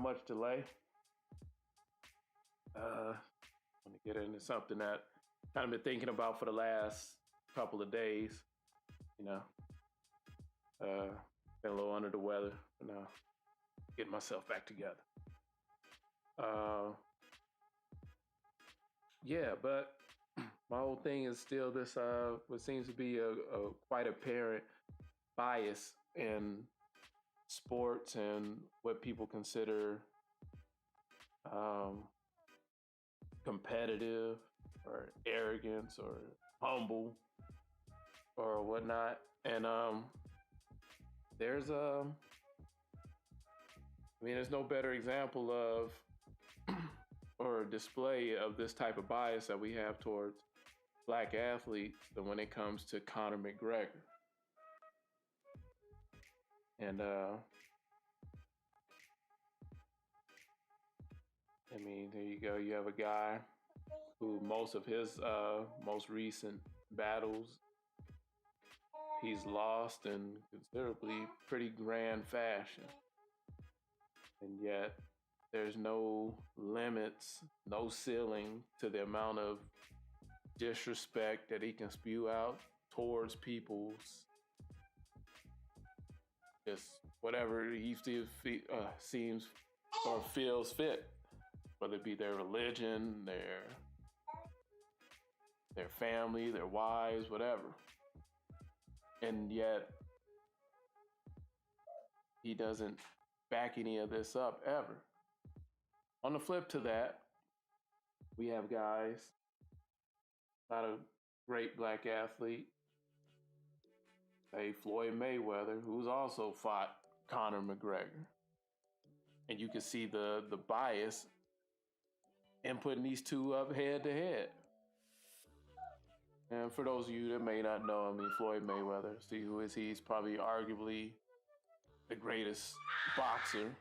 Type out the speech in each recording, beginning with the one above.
much delay. I'm gonna get into something that I've been thinking about for the last couple of days. You know, been a little under the weather, but now getting myself back together. Uh, yeah, but my whole thing is still this. What seems to be a quite apparent bias in sports and what people consider um, competitive or arrogance or humble or whatnot. And there's there's no better example of or display of this type of bias that we have towards black athletes than when it comes to Conor McGregor. And there you go. You have a guy who most of his most recent battles he's lost in considerably pretty grand fashion. And yet there's no limits, no ceiling to the amount of disrespect that he can spew out towards people's just whatever he still seems or feels fit, whether it be their religion, their family, their wives, whatever. And yet he doesn't back any of this up ever. On the flip to that, we have guys, not a great black athlete, say Floyd Mayweather, who's also fought Conor McGregor. And you can see the bias in putting these two up head to head. And for those of you that may not know, Floyd Mayweather, see who is he? He's probably arguably the greatest boxer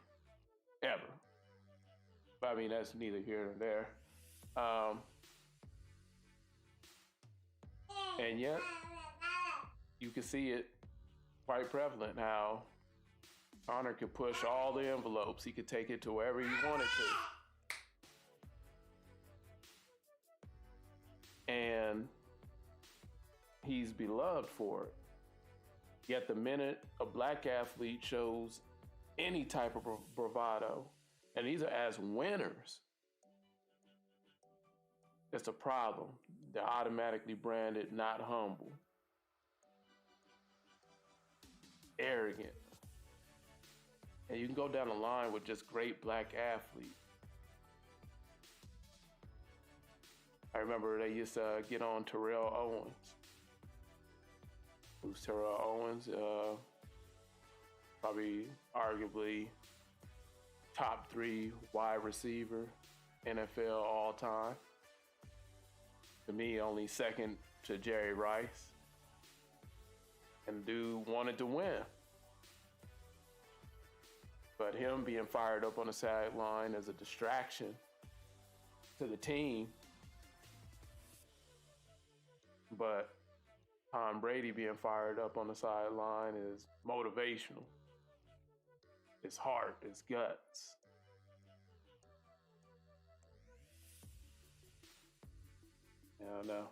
ever. But that's neither here nor there. And yet, you can see it quite prevalent how Conor could push all the envelopes. He could take it to wherever he wanted to. And he's beloved for it. Yet the minute a black athlete shows any type of bravado, and these are as winners, it's a problem. They're automatically branded not humble, arrogant. And you can go down the line with just great black athletes. I remember they used to get on Terrell Owens. Who's Terrell Owens? Probably arguably top 3 wide receiver, NFL all time. To me, only second to Jerry Rice. And dude wanted to win. But him being fired up on the sideline as a distraction to the team. But Tom Brady being fired up on the sideline is motivational. It's heart, it's guts. I don't know.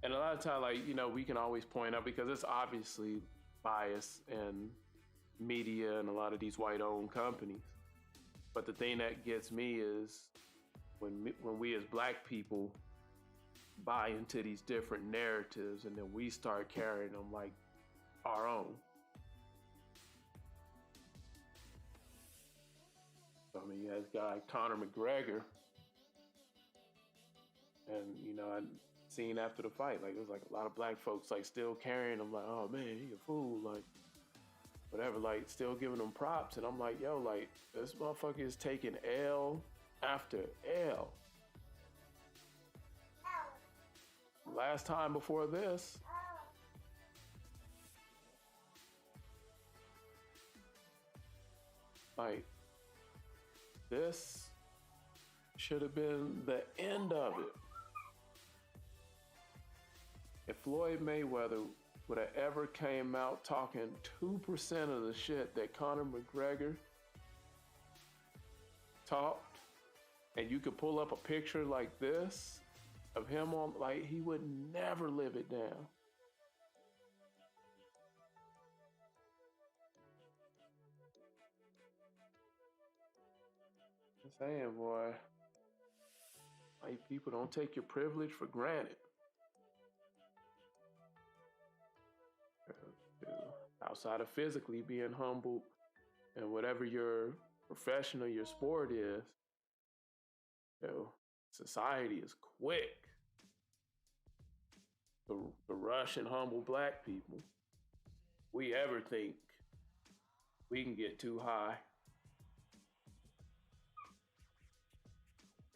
And a lot of times, we can always point out, because it's obviously bias in media and a lot of these white-owned companies. But the thing that gets me is when we as black people buy into these different narratives and then we start carrying them like our own. So, you have this guy, Conor McGregor, and, I seen after the fight, it was a lot of black folks, still carrying him, oh man, he a fool, whatever, still giving him props. And I'm like, yo, this motherfucker is taking L after L. Last time before this, this should have been the end of it. If Floyd Mayweather would have ever came out talking 2% of the shit that Conor McGregor talked, and you could pull up a picture like this of him on, like, he would never live it down. I'm saying, boy, white people, don't take your privilege for granted. Outside of physically being humbled and whatever your profession or your sport is, society is quick to rush and humble black people. We ever think we can get too high.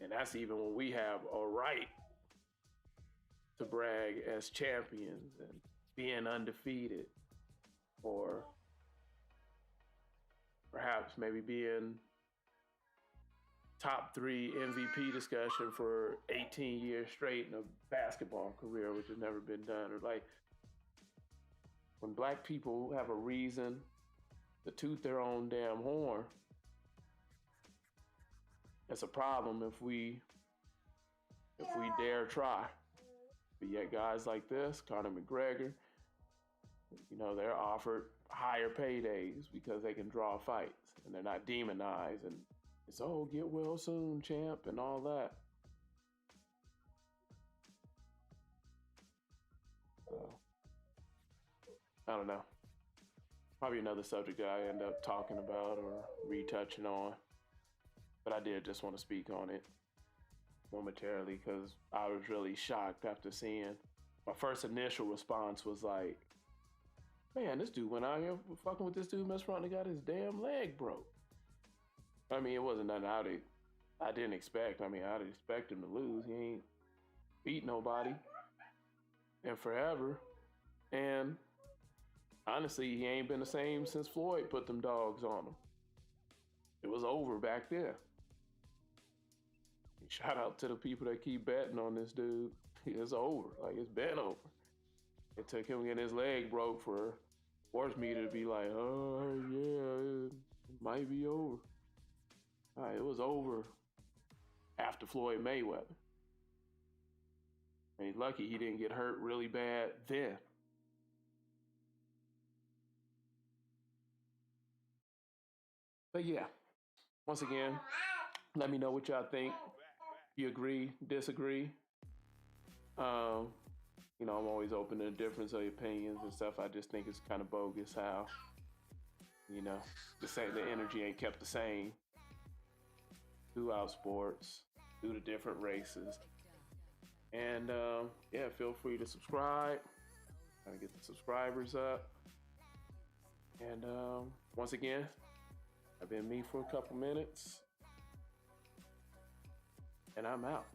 And that's even when we have a right to brag as champions and being undefeated, or perhaps maybe being top 3 MVP discussion for 18 years straight in a basketball career, which has never been done. Or like when black people have a reason to toot their own damn horn, it's a problem if we dare try. But yet guys like this, Conor McGregor, they're offered higher paydays because they can draw fights and they're not demonized, and it's, oh, get well soon, champ, and all that. So, I don't know. Probably another subject that I end up talking about or retouching on. But I did just want to speak on it momentarily because I was really shocked after seeing. My first initial response was like, man, this dude went out here fucking with this dude, messed around and got his damn leg broke. I mean, it wasn't nothing I didn't expect. I mean, I'd expect him to lose. He ain't beat nobody in forever. And honestly, he ain't been the same since Floyd put them dogs on him. It was over back then. Shout out to the people that keep betting on this dude. It's over. Like, it's been over. It took him getting his leg broke for sports media to be like, oh, yeah, it might be over. It was over after Floyd Mayweather. And he's lucky he didn't get hurt really bad then. But yeah, once again, let me know what y'all think. If you agree, disagree. I'm always open to the difference of opinions and stuff. I just think it's kind of bogus how, the energy ain't kept the same throughout sports, through the different races. And feel free to subscribe. Trying to get the subscribers up. And once again, I've been me for a couple minutes. And I'm out.